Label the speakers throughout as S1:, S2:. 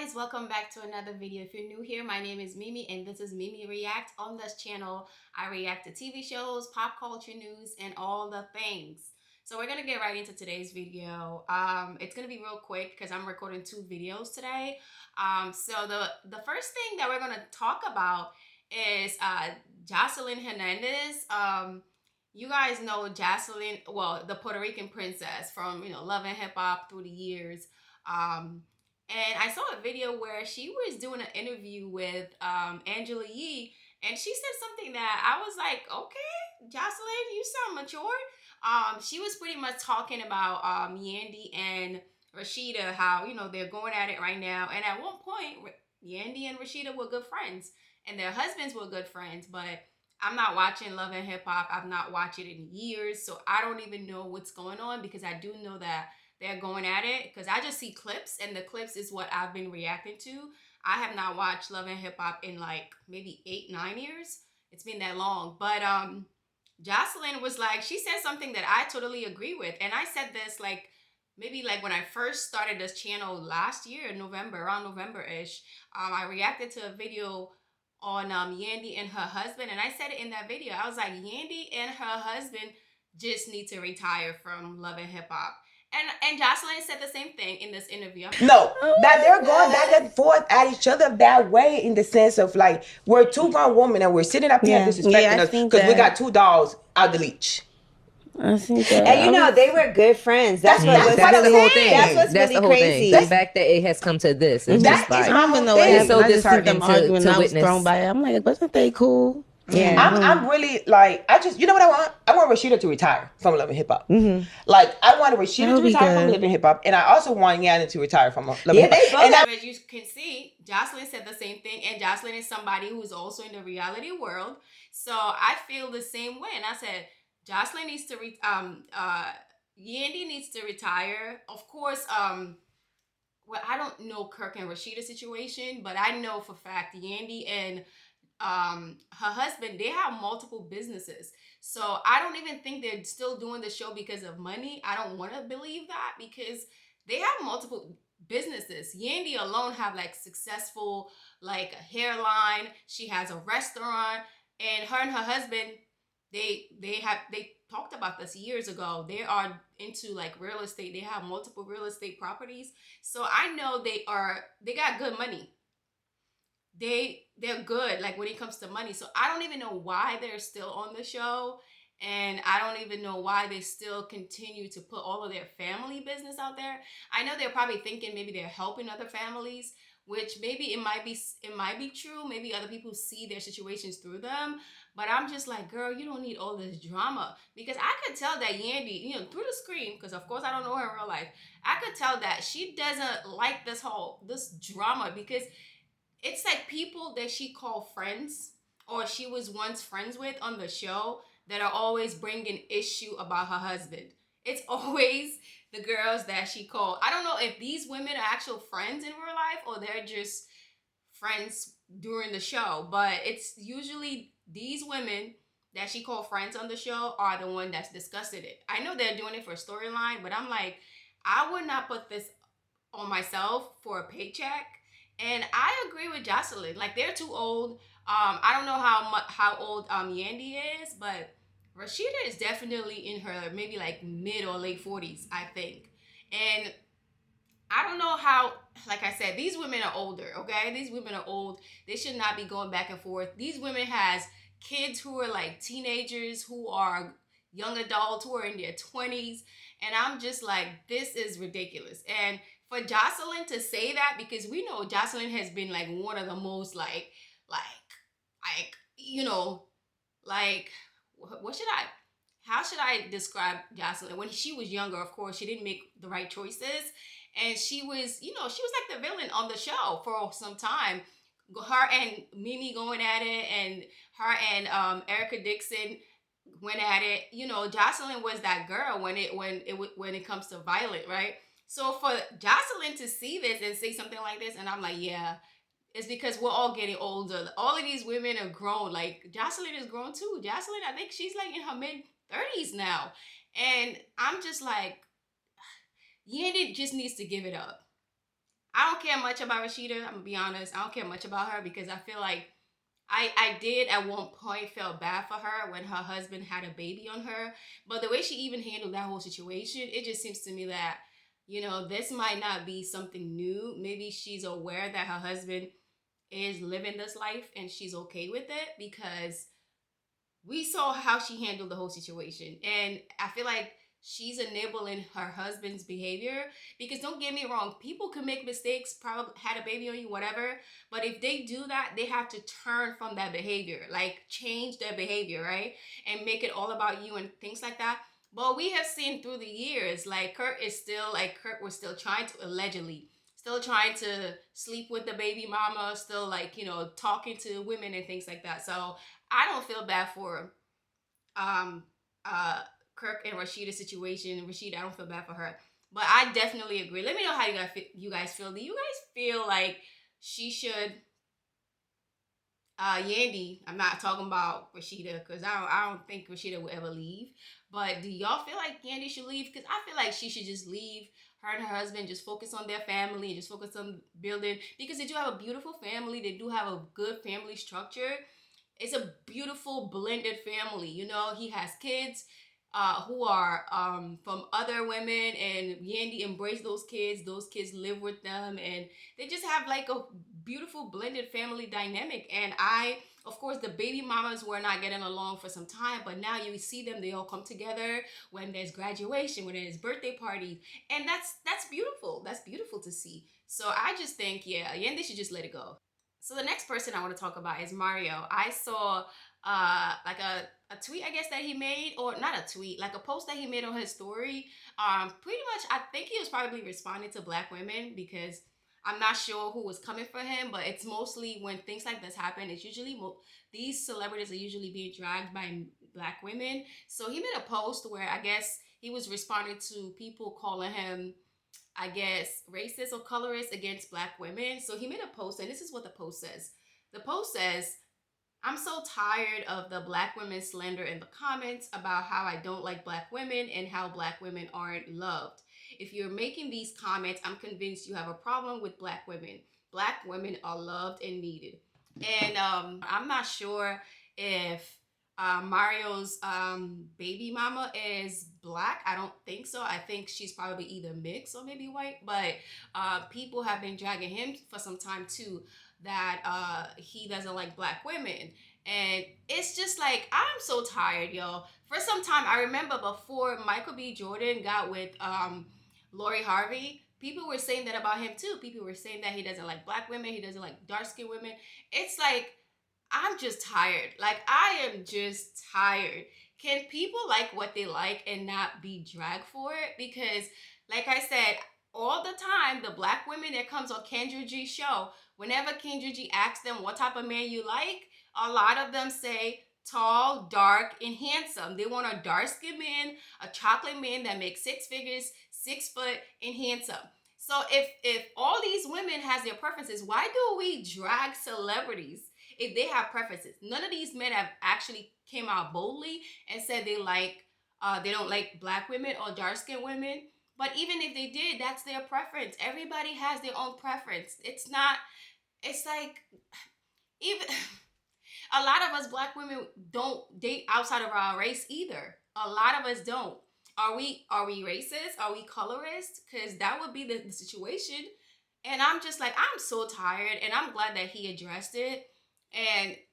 S1: guys, welcome back to another video. If you're new here, my name is Mimi and this is Mimi React. On this channel, I react to TV shows, pop culture news, and all the things. So we're gonna get right into today's video. It's gonna be real quick because I'm recording two videos today. So the first thing that we're gonna talk about is Jocelyn Hernandez. You guys know Jocelyn, well, the Puerto Rican princess from Love and Hip Hop through the years. Um, and I saw a video where she was doing an interview with Angela Yee, and she said something that I was like, okay, Jocelyn, you sound mature. She was pretty much talking about Yandy and Rashida, how they're going at it right now. And at one point, Yandy and Rashida were good friends, and their husbands were good friends. But I'm not watching Love and Hip Hop. I've not watched it in years, so I don't even know what's going on because I do know that they're going at it because I just see clips, and the clips is what I've been reacting to. I have not watched Love and Hip Hop in like maybe 8-9 years. It's been that long. But Jocelyn was like, she said something that I totally agree with. And I said this like maybe like when I first started this channel last year in November, around November-ish. I reacted to a video on Yandy and her husband. And I said it in that video. I was like, Yandy and her husband just need to retire from Love and Hip Hop. And Jocelyn said the same thing in this interview.
S2: No, that they're going back and forth at each other that way in the sense of like we're two grown women and we're sitting up here disrespecting us because we got two dogs out the leech.
S3: I think that.
S4: And they were good friends. That's the whole thing. That's what's really crazy.
S5: The fact that it has come to this is just like,
S3: I don't even know what
S5: it's so
S3: I just think
S5: disheartening
S3: them arguing.
S5: to
S3: I was
S5: witness.
S3: thrown by it. I'm like, wasn't they cool?
S4: Yeah,
S2: I'm really like, you know what I want? I want Rashida to retire from Love and Hip Hop. Like I want Rashida to retire from Love and Hip Hop, and I also want Yanni to retire from Love and Hip Hop.
S1: And as you can see, Jocelyn said the same thing, and Jocelyn is somebody who's also in the reality world. So I feel the same way, and I said Jocelyn needs to Yandy needs to retire. Of course, well, I don't know Kirk and Rashida's situation, but I know for fact Yandy and her husband, they have multiple businesses. So I don't even think they're still doing the show because of money. I don't want to believe that because they have multiple businesses. Yandy alone have like successful like a hairline. She has a restaurant, and her husband, they talked about this years ago. They are into like real estate. They have multiple real estate properties. So I know they got good money. They're good like when it comes to money. So I don't even know why they're still on the show, and I don't even know why they still continue to put all of their family business out there. I know they're probably thinking maybe they're helping other families, which maybe it might be true. Maybe other people see their situations through them, but I'm just like, girl, you don't need all this drama. Because I could tell that Yandy, through the screen, because of course I don't know her in real life, I could tell that she doesn't like this drama, because it's like people that she called friends or she was once friends with on the show that are always bringing issue about her husband. It's always the girls that she called. I don't know if these women are actual friends in real life or they're just friends during the show, but it's usually these women that she called friends on the show are the one that's discussing it. I know they're doing it for a storyline, but I'm like, I would not put this on myself for a paycheck. And I agree with Jocelyn. Like, they're too old. I don't know how old Yandy is, but Rashida is definitely in her maybe like mid or late 40s, I think. And I don't know how, like I said, these women are older, okay? These women are old. They should not be going back and forth. These women has kids who are like teenagers, who are young adults, who are in their 20s. And I'm just like, this is ridiculous. And for Jocelyn to say that, because we know Jocelyn has been like one of the most like how should I describe Jocelyn? When she was younger, of course, she didn't make the right choices. And she was like the villain on the show for some time. Her and Mimi going at it, and her and Erica Dixon went at it. Jocelyn was that girl when it comes to violent, right? So for Jocelyn to see this and say something like this, and I'm like, yeah, it's because we're all getting older. All of these women are grown. Like, Jocelyn is grown too. Jocelyn, I think she's like in her mid-30s now. And I'm just like, Yandy just needs to give it up. I don't care much about Rashida. I'm gonna be honest. I don't care much about her because I feel like I did at one point feel bad for her when her husband had a baby on her. But the way she even handled that whole situation, it just seems to me that, this might not be something new. Maybe she's aware that her husband is living this life and she's okay with it because we saw how she handled the whole situation. And I feel like she's enabling her husband's behavior because don't get me wrong, people can make mistakes, probably had a baby on you, whatever. But if they do that, they have to turn from that behavior, like change their behavior, right? And make it all about you and things like that. But we have seen through the years, like Kurt was still trying to allegedly still trying to sleep with the baby mama, still talking to women and things like that. So I don't feel bad for um uh Kirk and Rashida's situation. Rashida, I don't feel bad for her, but I definitely agree. Let me know how you guys feel. Do you guys feel like she should? Yandy, I'm not talking about Rashida because I don't think Rashida will ever leave. But do y'all feel like Yandy should leave? Because I feel like she should just leave. Her and her husband just focus on their family and just focus on building because they do have a beautiful family. They do have a good family structure. It's a beautiful blended family. He has kids who are from other women, and Yandy embraced those kids. Those kids live with them, and they just have like a beautiful blended family dynamic. And of course, the baby mamas were not getting along for some time, but now you see them. They all come together when there's graduation, when there's birthday parties, and that's beautiful. That's beautiful to see. So I just think, yeah, Yandy should just let it go. So the next person I want to talk about is Mario. I saw like a tweet, I guess, that he made, or not a tweet, like a post that he made on his story. Pretty much, I think he was probably responding to black women because I'm not sure who was coming for him, but it's mostly when things like this happen. It's usually these celebrities are usually being dragged by black women. So he made a post where I guess he was responding to people calling him, I guess, racist or colorist against black women. So he made a post, and this is what the post says. The post says, I'm so tired of the black women slander in the comments about how I don't like black women and how black women aren't loved. If you're making these comments, I'm convinced you have a problem with black women. Black women are loved and needed. And I'm not sure if Mario's baby mama is black. I don't think so. I think she's probably either mixed or maybe white. But people have been dragging him for some time too that he doesn't like black women. And it's just like, I'm so tired, yo. For some time, I remember before Michael B. Jordan got with Lori Harvey, people were saying that about him too. People were saying that he doesn't like black women, he doesn't like dark-skinned women. It's like, I'm just tired. Like, I am just tired. Can people like what they like and not be dragged for it? Because, like I said, all the time, the black women that comes on Kendra G's show, whenever Kendra G asks them what type of man you like, a lot of them say tall, dark, and handsome. They want a dark-skinned man, a chocolate man that makes 6 figures, 6 foot, and handsome. So if all these women has their preferences, why do we drag celebrities if they have preferences? None of these men have actually came out boldly and said they don't like black women or dark-skinned women. But even if they did, that's their preference. Everybody has their own preference. It's like, even a lot of us black women don't date outside of our race either. A lot of us don't. Are we racist? Are we colorist? Because that would be the situation. And I'm just like, I'm so tired, and I'm glad that he addressed it.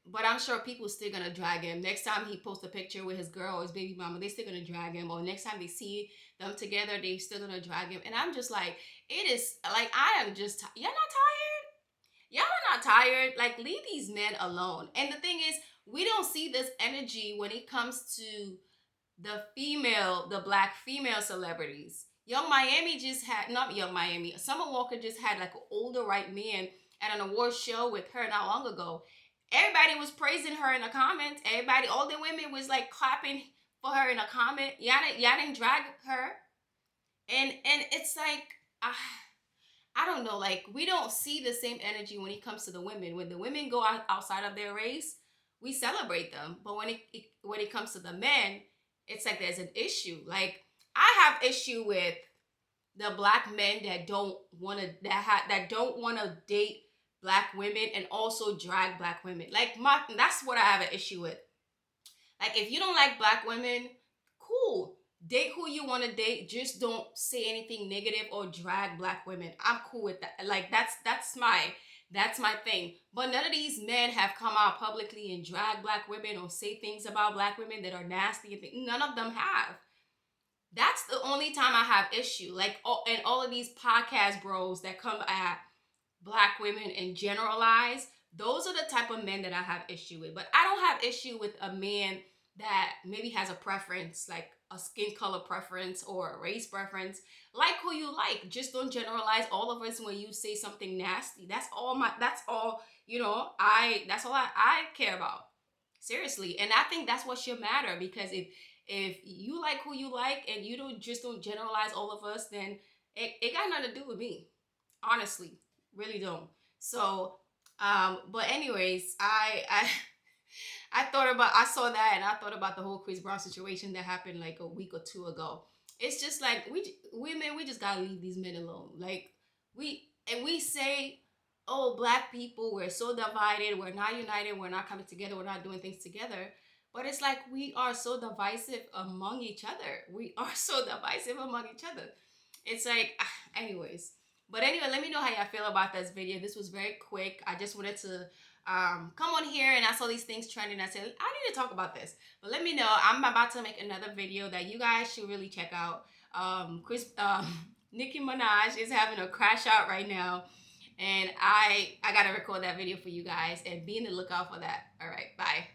S1: But I'm sure people still gonna drag him. Next time he posts a picture with his girl or his baby mama, they still gonna drag him. Or next time they see them together, they still gonna drag him. And I'm just like, it is like, I am just, y'all not tired? Y'all are not tired. Like, leave these men alone. And the thing is, we don't see this energy when it comes to the black female celebrities. Young Miami just had, not Young Miami, Summer Walker just had like an older white man at an award show with her not long ago. Everybody was praising her in the comments. Everybody, all the women was like clapping for her in a comment. Y'all didn't drag her. And it's like, I don't know, like, we don't see the same energy when it comes to the women. When the women go outside of their race, we celebrate them. But when it comes to the men, it's like there's an issue. Like, I have issue with the black men that don't want to that don't want to date black women and also drag black women. Like that's what I have an issue with. Like if you don't like black women, cool. Date who you want to date. Just don't say anything negative or drag black women. I'm cool with that. Like that's my thing. But none of these men have come out publicly and drag black women or say things about black women that are nasty. None of them have. That's the only time I have issue. Like and all of these podcast bros that come at black women and generalize, those are the type of men that I have issue with. But I don't have issue with a man that maybe has a preference, like a skin color preference or a race preference. Like who you like. Just don't generalize all of us when you say something nasty. That's all, that's all I care about. Seriously. And I think that's what should matter, because if you like who you like and you don't generalize all of us, then it got nothing to do with me. Honestly. Really don't. So but anyways, I saw that and I thought about the whole Chris Brown situation that happened like a week or two ago. It's just like we just gotta leave these men alone. Like we say, oh, black people, we're so divided, we're not united, we're not coming together, we're not doing things together. But it's like we are so divisive among each other. We are so divisive among each other. It's like, anyways. But anyway, let me know how y'all feel about this video. This was very quick. I just wanted to come on here, and I saw these things trending. I said, I need to talk about this. But let me know. I'm about to make another video that you guys should really check out. Nicki Minaj is having a crash out right now. And I got to record that video for you guys. And be in the lookout for that. All right, bye.